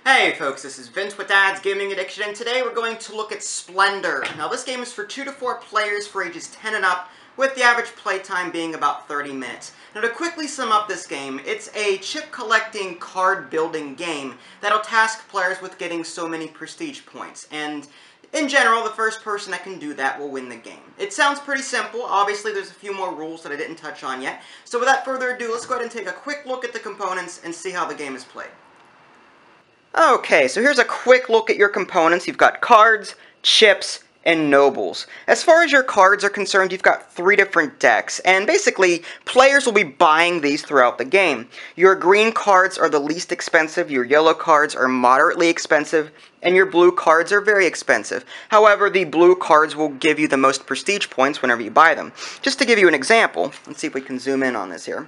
Hey folks, this is Vince with Dad's Gaming Addiction, and today we're going to look at Splendor. Now this game is for 2 to 4 players for ages 10 and up, with the average playtime being about 30 minutes. Now to quickly sum up this game, it's a chip collecting card building game that'll task players with getting so many prestige points, and in general, the first person that can do that will win the game. It sounds pretty simple. Obviously, there's a few more rules that I didn't touch on yet. So without further ado, let's go ahead and take a quick look at the components and see how the game is played. Okay, so here's a quick look at your components. You've got cards, chips, and nobles. As far as your cards are concerned, you've got 3 different decks, and basically, players will be buying these throughout the game. Your green cards are the least expensive, your yellow cards are moderately expensive, and your blue cards are very expensive. However, the blue cards will give you the most prestige points whenever you buy them. Just to give you an example, let's see if we can zoom in on this here.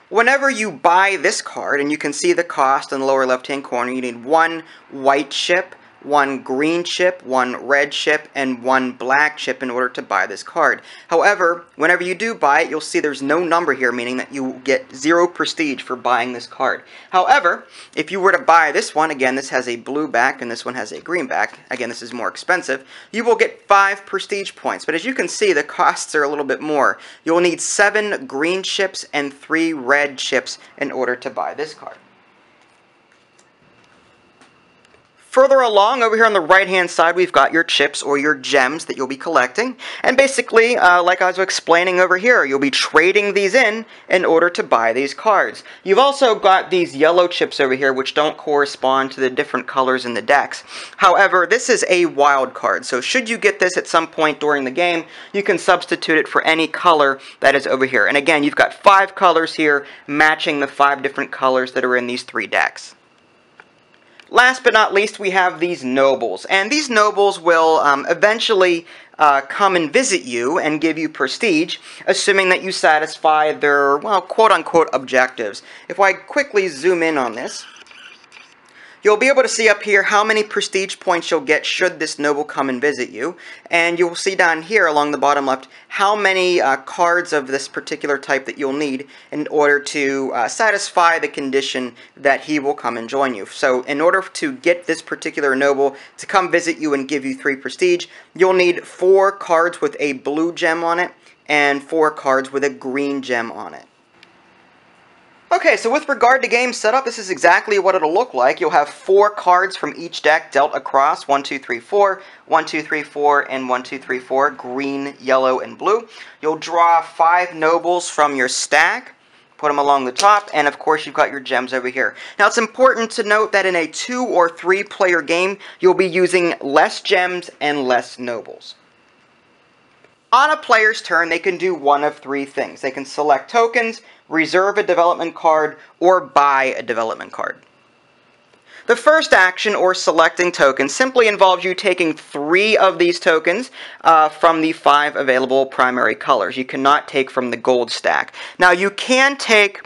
Whenever you buy this card, and you can see the cost in the lower left-hand corner, you need 1 white chip, 1 green chip, 1 red chip, and 1 black chip in order to buy this card. However, whenever you do buy it, you'll see there's no number here, meaning that you get 0 prestige for buying this card. However, if you were to buy this one, again, this has a blue back and this one has a green back, again, this is more expensive, you will get 5 prestige points. But as you can see, the costs are a little bit more. You'll need 7 green chips and 3 red chips in order to buy this card. Further along, over here on the right-hand side, we've got your chips or your gems that you'll be collecting. And basically, like I was explaining over here, you'll be trading these in order to buy these cards. You've also got these yellow chips over here, which don't correspond to the different colors in the decks. However, this is a wild card, so should you get this at some point during the game, you can substitute it for any color that is over here. And again, you've got 5 colors here, matching the 5 different colors that are in these 3 decks. Last but not least, we have these nobles, and these nobles will eventually come and visit you and give you prestige, assuming that you satisfy their, well, quote-unquote objectives. If I quickly zoom in on this, you'll be able to see up here how many prestige points you'll get should this noble come and visit you. And you'll see down here along the bottom left how many cards of this particular type that you'll need in order to satisfy the condition that he will come and join you. So in order to get this particular noble to come visit you and give you 3 prestige, you'll need 4 cards with a blue gem on it and 4 cards with a green gem on it. Okay, so with regard to game setup, this is exactly what it'll look like. You'll have 4 cards from each deck dealt across, 1, 2, 3, 4, 1, 2, 3, 4, and 1, 2, 3, 4, green, yellow, and blue. You'll draw 5 nobles from your stack, put them along the top, and of course you've got your gems over here. Now it's important to note that in a 2 or 3 player game, you'll be using less gems and less nobles. On a player's turn, they can do one of 3 things. They can select tokens, reserve a development card, or buy a development card. The first action, or selecting tokens, simply involves you taking 3 of these tokens from the 5 available primary colors. You cannot take from the gold stack. Now, you can take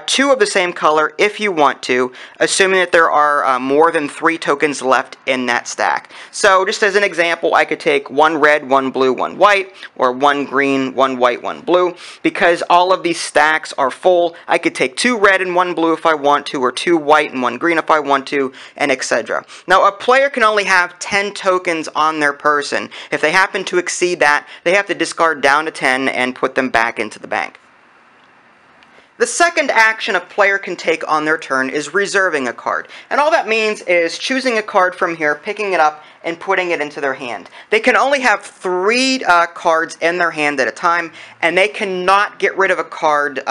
2 of the same color if you want to, assuming that there are more than 3 tokens left in that stack. So, just as an example, I could take 1 red, 1 blue, 1 white, or 1 green, 1 white, 1 blue. Because all of these stacks are full, I could take 2 red and 1 blue if I want to, or 2 white and 1 green if I want to, and etc. Now, a player can only have 10 tokens on their person. If they happen to exceed that, they have to discard down to 10 and put them back into the bank. The second action a player can take on their turn is reserving a card. And all that means is choosing a card from here, picking it up, and putting it into their hand. They can only have 3 cards in their hand at a time, and they cannot get rid of a card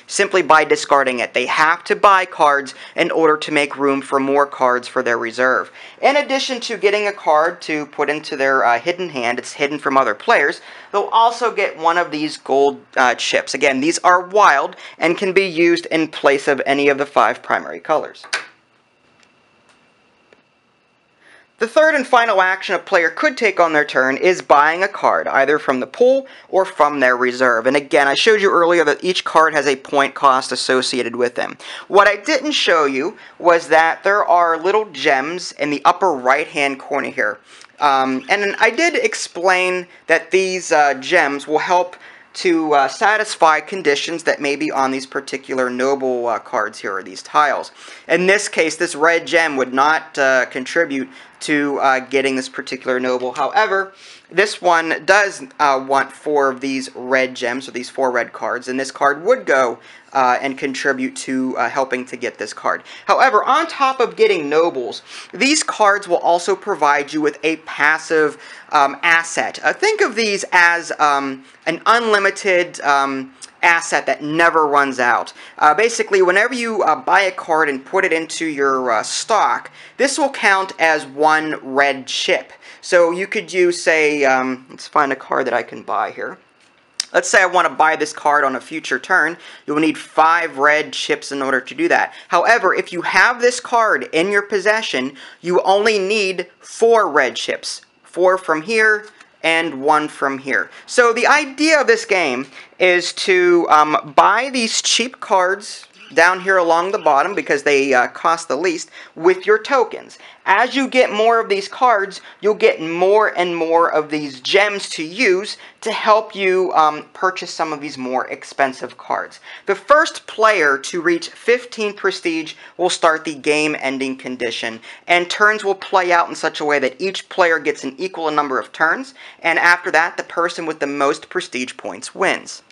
simply by discarding it. They have to buy cards in order to make room for more cards for their reserve. In addition to getting a card to put into their hidden hand, it's hidden from other players, they'll also get one of these gold chips. Again, these are wild and can be used in place of any of the 5 primary colors. The third and final action a player could take on their turn is buying a card, either from the pool or from their reserve. And again, I showed you earlier that each card has a point cost associated with them. What I didn't show you was that there are little gems in the upper right-hand corner here. And I did explain that these gems will help to satisfy conditions that may be on these particular noble cards here, or these tiles. In this case, this red gem would not contribute to getting this particular noble. However, this one does want 4 of these red gems, or these 4 red cards, and this card would go and contribute to helping to get this card. However, on top of getting nobles, these cards will also provide you with a passive asset. Think of these as an unlimited asset that never runs out. Basically, whenever you buy a card and put it into your stock, this will count as 1 red chip. So you could use, say, let's find a card that I can buy here. Let's say I want to buy this card on a future turn. You'll need 5 red chips in order to do that. However, if you have this card in your possession, you only need 4 red chips. 4 from here and 1 from here. So the idea of this game is to buy these cheap cards down here along the bottom, because they cost the least, with your tokens. As you get more of these cards, you'll get more and more of these gems to use to help you purchase some of these more expensive cards. The first player to reach 15 prestige will start the game-ending condition, and turns will play out in such a way that each player gets an equal number of turns, and after that, the person with the most prestige points wins.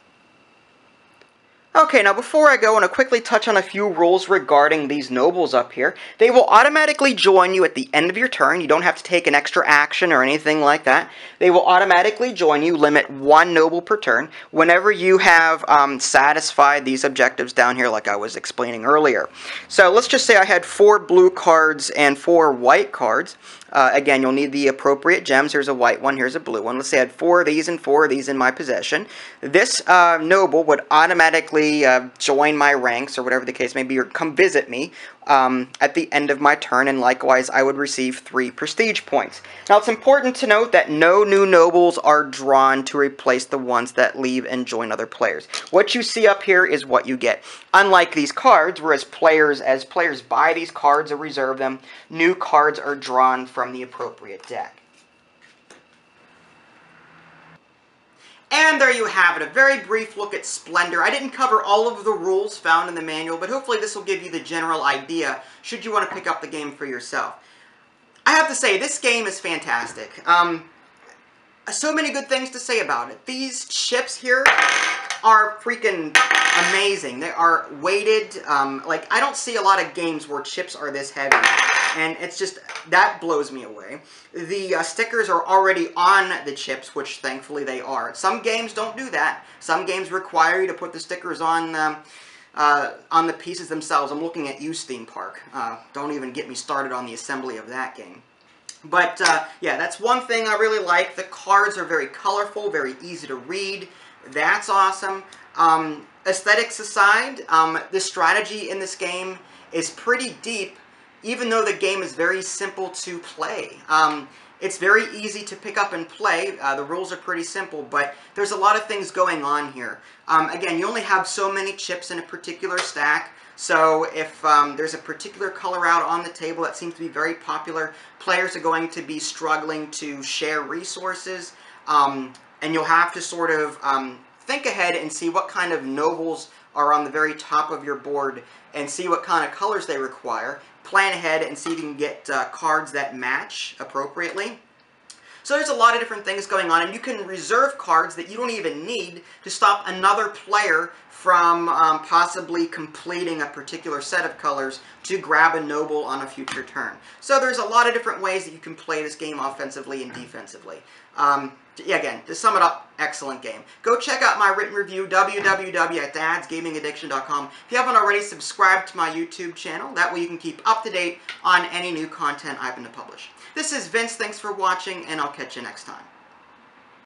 Okay, now before I go, I want to quickly touch on a few rules regarding these nobles up here. They will automatically join you at the end of your turn. You don't have to take an extra action or anything like that. They will automatically join you, limit 1 noble per turn, whenever you have satisfied these objectives down here like I was explaining earlier. So let's just say I had 4 blue cards and 4 white cards. Again, you'll need the appropriate gems. Here's a white one, here's a blue one. Let's say I had 4 of these and 4 of these in my possession. This noble would automatically join my ranks, or whatever the case may be, or come visit me at the end of my turn, and likewise I would receive 3 prestige points. Now it's important to note that no new nobles are drawn to replace the ones that leave and join other players. What you see up here is what you get. Unlike these cards, whereas as players buy these cards or reserve them, new cards are drawn from the appropriate deck. And there you have it, a very brief look at Splendor. I didn't cover all of the rules found in the manual, but hopefully this will give you the general idea should you want to pick up the game for yourself. I have to say, this game is fantastic. So many good things to say about it. These chips here are freaking amazing. They are weighted. Like, I don't see a lot of games where chips are this heavy. And it's just, that blows me away. The stickers are already on the chips, which thankfully they are. Some games don't do that. Some games require you to put the stickers on the pieces themselves. I'm looking at Use Theme Park. Don't even get me started on the assembly of that game. But, yeah, that's one thing I really like. The cards are very colorful, very easy to read. That's awesome. Aesthetics aside, the strategy in this game is pretty deep, even though the game is very simple to play. It's very easy to pick up and play. The rules are pretty simple, but there's a lot of things going on here. Again, you only have so many chips in a particular stack, so if there's a particular color out on the table that seems to be very popular, players are going to be struggling to share resources, and you'll have to sort of think ahead and see what kind of nobles are on the very top of your board and see what kind of colors they require. Plan ahead and see if you can get cards that match appropriately. So there's a lot of different things going on, and you can reserve cards that you don't even need to stop another player from possibly completing a particular set of colors to grab a noble on a future turn. So there's a lot of different ways that you can play this game offensively and defensively. Yeah, again, to sum it up, excellent game. Go check out my written review, www.dadsgamingaddiction.com. If you haven't already, subscribe to my YouTube channel. That way you can keep up to date on any new content I happen to publish. This is Vince, thanks for watching, and I'll catch you next time.